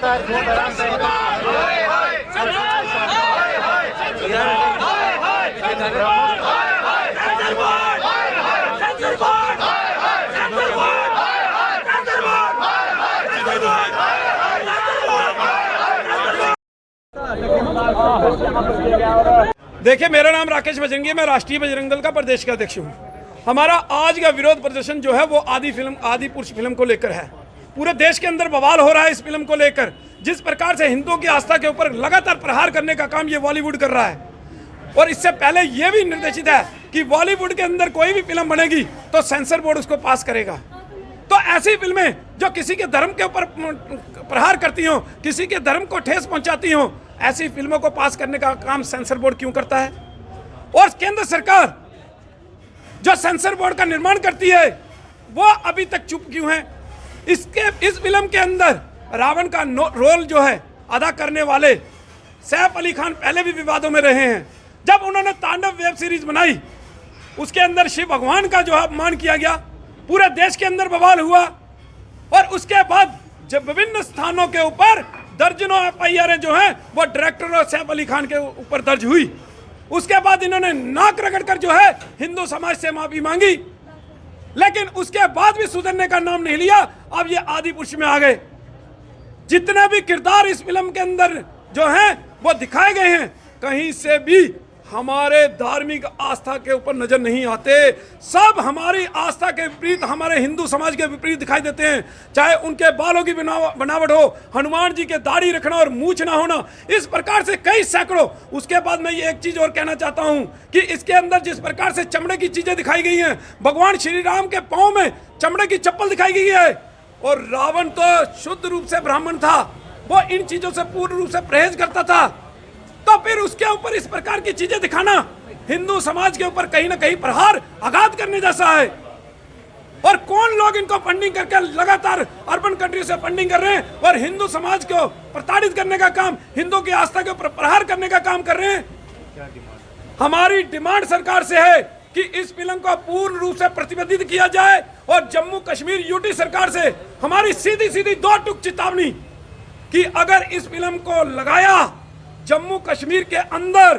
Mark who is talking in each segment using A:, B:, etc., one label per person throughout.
A: देखिए, मेरा नाम राकेश बजरंगी है, मैं राष्ट्रीय बजरंग दल का प्रदेश का अध्यक्ष हूँ। हमारा आज का विरोध प्रदर्शन जो है वो आदि पुरुष फिल्म को लेकर है। पूरे देश के अंदर बवाल हो रहा है इस फिल्म को लेकर। जिस प्रकार से हिंदुओं की आस्था के ऊपर लगातार प्रहार करने का काम ये बॉलीवुड कर रहा है, और इससे पहले ये भी निर्देशित है कि बॉलीवुड के अंदर कोई भी फिल्म बनेगी तो सेंसर बोर्ड उसको पास करेगा। तो ऐसी फिल्में जो किसी के धर्म के ऊपर प्रहार करती हों, किसी के धर्म को ठेस पहुंचाती हों, ऐसी फिल्मों को पास करने का काम सेंसर बोर्ड क्यों करता है? और केंद्र सरकार जो सेंसर बोर्ड का निर्माण करती है वो अभी तक चुप क्यों है? इस फिल्म के अंदर रावण का रोल जो है अदा करने वाले सैफ अली खान पहले भी विवादों में रहे हैं। जब उन्होंने तांडव वेब सीरीज बनाई, उसके अंदर शिव भगवान का जो है अपमान किया गया, पूरे देश के अंदर बवाल हुआ, और उसके बाद जब विभिन्न स्थानों के ऊपर दर्जनों एफआईआर जो हैं वो डायरेक्टर और सैफ अली खान के ऊपर दर्ज हुई। उसके बाद इन्होंने नाक रगड़कर जो है हिंदू समाज से माफी मांगी, लेकिन उसके बाद भी सुधरने का नाम नहीं लिया। अब ये आदि पुरुष में आ गए। जितने भी किरदार इस फिल्म के अंदर जो हैं वो दिखाए गए हैं, कहीं से भी हमारे धार्मिक आस्था के ऊपर नजर नहीं आते। सब हमारी आस्था के विपरीत, हमारे हिंदू समाज के विपरीत दिखाई देते हैं। चाहे उनके बालों की बनावट हो, हनुमान जी के दाढ़ी रखना और मूछ ना होना, इस प्रकार से कई सैकड़ों। उसके बाद मैं ये एक चीज और कहना चाहता हूं कि इसके अंदर जिस प्रकार से चमड़े की चीजें दिखाई गई हैं, भगवान श्री राम के पांव में चमड़े की चप्पल दिखाई गई है, और रावण तो शुद्ध रूप से ब्राह्मण था, वो इन चीजों से पूर्ण रूप से परहेज करता था। तो फिर उसके ऊपर इस प्रकार की चीजें दिखाना हिंदू समाज के ऊपर कहीं ना कहीं प्रहार, आघात करने जैसा है। और कौन लोग इनको फंडिंग करके लगातार अर्बन कंट्री से फंडिंग कर रहे हैं और हिंदू समाज को प्रताड़ित करने का काम, हिंदू की आस्था के ऊपर प्रहार करने का काम कर रहे हैं। हमारी डिमांड सरकार से है कि इस फिल्म को पूर्ण रूप से प्रतिबंधित किया जाए, और जम्मू कश्मीर यूटी सरकार से हमारी सीधी सीधी दो टूक चेतावनी कि अगर इस फिल्म को लगाया जम्मू कश्मीर के अंदर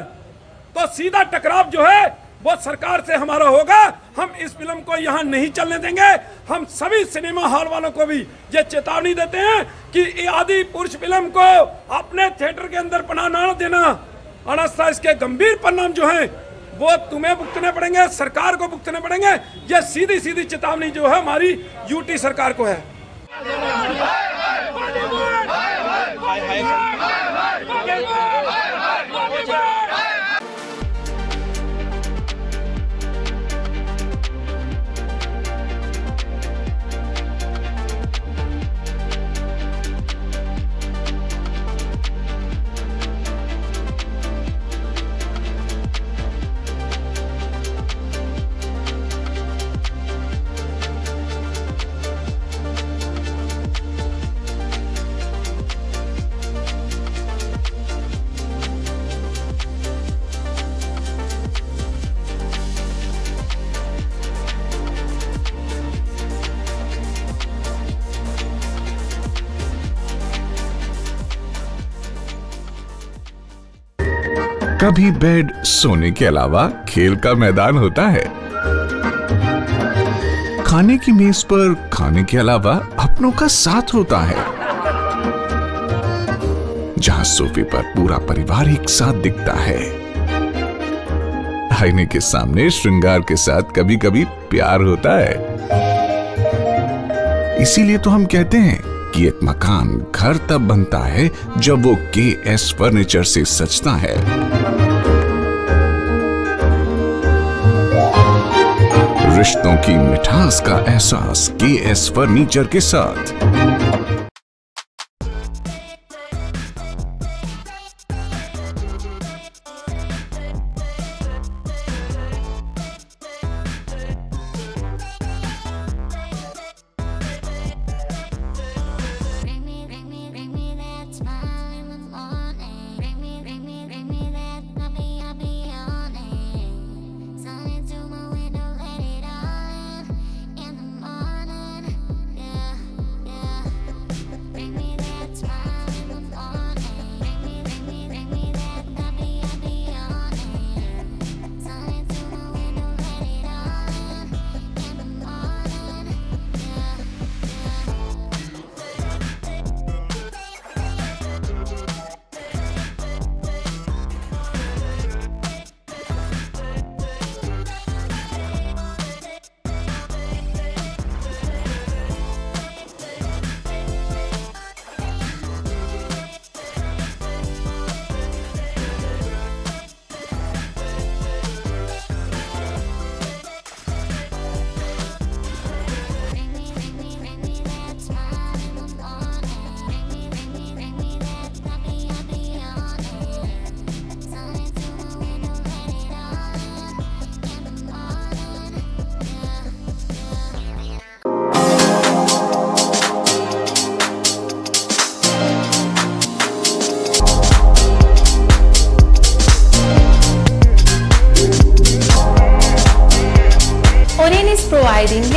A: तो सीधा टकराव जो है वो सरकार से हमारा होगा। हम इस फिल्म को यहां नहीं चलने देंगे। हम सभी सिनेमा हॉल वालों को भी ये चेतावनी देते हैं कि आदि पुरुष फिल्म को अपने थिएटर के अंदर पनाह न देना, अन्यथा इसके गंभीर परिणाम जो हैं वो तुम्हें भुगतने पड़ेंगे, सरकार को भुगतने पड़ेंगे। ये सीधी सीधी चेतावनी जो है हमारी यूटी सरकार को है।
B: कभी बेड सोने के अलावा खेल का मैदान होता है। खाने की मेज पर खाने के अलावा अपनों का साथ होता है, जहां सोफे पर पूरा परिवार एक साथ दिखता है। आईने के सामने श्रृंगार के साथ कभी कभी प्यार होता है। इसीलिए तो हम कहते हैं कि एक मकान घर तब बनता है जब वो KS फर्नीचर से सजता है। रिश्तों की मिठास का एहसास KS फर्नीचर के साथ।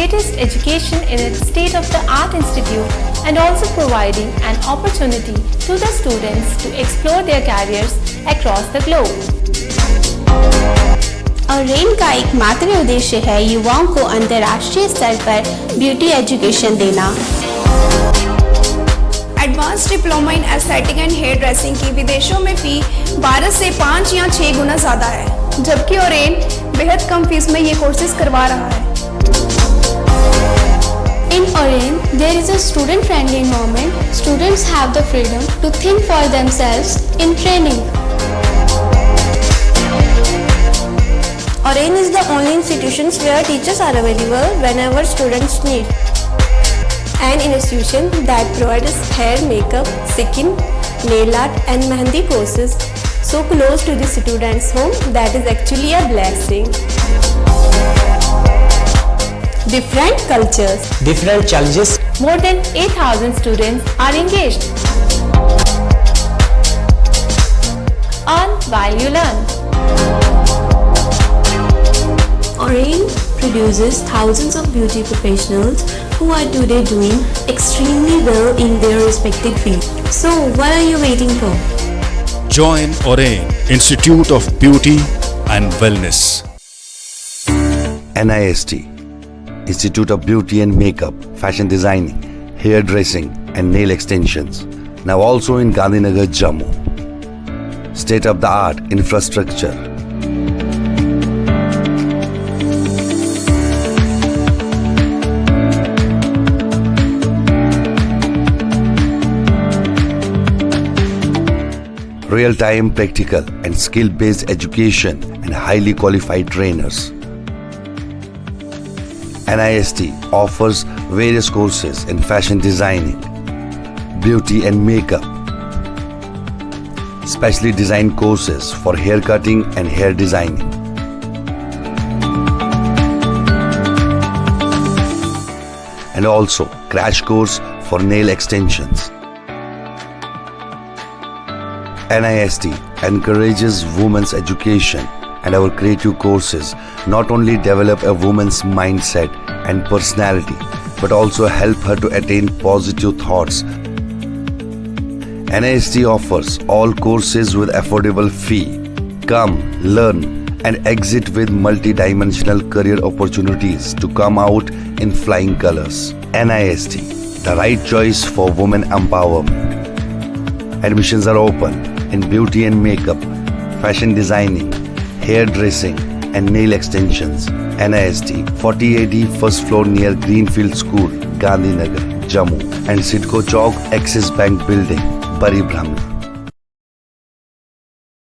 C: latest education in its state-of-the-art institute and also providing an opportunity to the students to explore their careers across the globe.
D: और रेन का एकमात्र उद्देश्य है युवाओं को अंतर्राष्ट्रीय स्तर पर ब्यूटी एजुकेशन देना।
E: Advance diploma in aesthetic and hairdressing की विदेशों में फी 12 से 5 या 6 गुना ज़्यादा है, जबकि ओरेन बेहद कम फीस में ये कोर्सेज करवा रहा है।
D: In Oren, there is a student-friendly environment. Students have the freedom to think for themselves in training.
F: Oren is the only institution where teachers are available whenever students need. An institution that provides hair, makeup, skin, nail art and mehendi courses so close to the students' home that is actually a blessing.
D: Different cultures,
G: different challenges.
C: More than 8,000 students are engaged. Earn while you learn.
F: Oren produces thousands of beauty professionals who are today doing extremely well in their respective field. So what are you waiting for?
H: Join Oren Institute of Beauty and Wellness.
I: NIST, Institute of Beauty and Makeup, Fashion Designing, Hair Dressing and Nail Extensions. Now also in Gandhinagar, Jammu. State-of-the-art infrastructure. Real-time practical and skill-based education and highly qualified trainers. NIST offers various courses in fashion designing, beauty and makeup, specially designed courses for hair cutting and hair designing. And also crash course for nail extensions. NIST encourages women's education, and our creative courses not only develop a woman's mindset and personality but also help her to attain positive thoughts. NIST offers all courses with affordable fee. Come, learn and exit with multi-dimensional career opportunities to come out in flying colors. NIST, the right choice for women empowerment. Admissions are open in beauty and makeup, fashion designing, hair dressing and nail extensions. NIST, 40AD first floor near Greenfield School, Gandhinagar, Jammu and Sidco Chowk, Axis Bank Building, Bari Brahmana.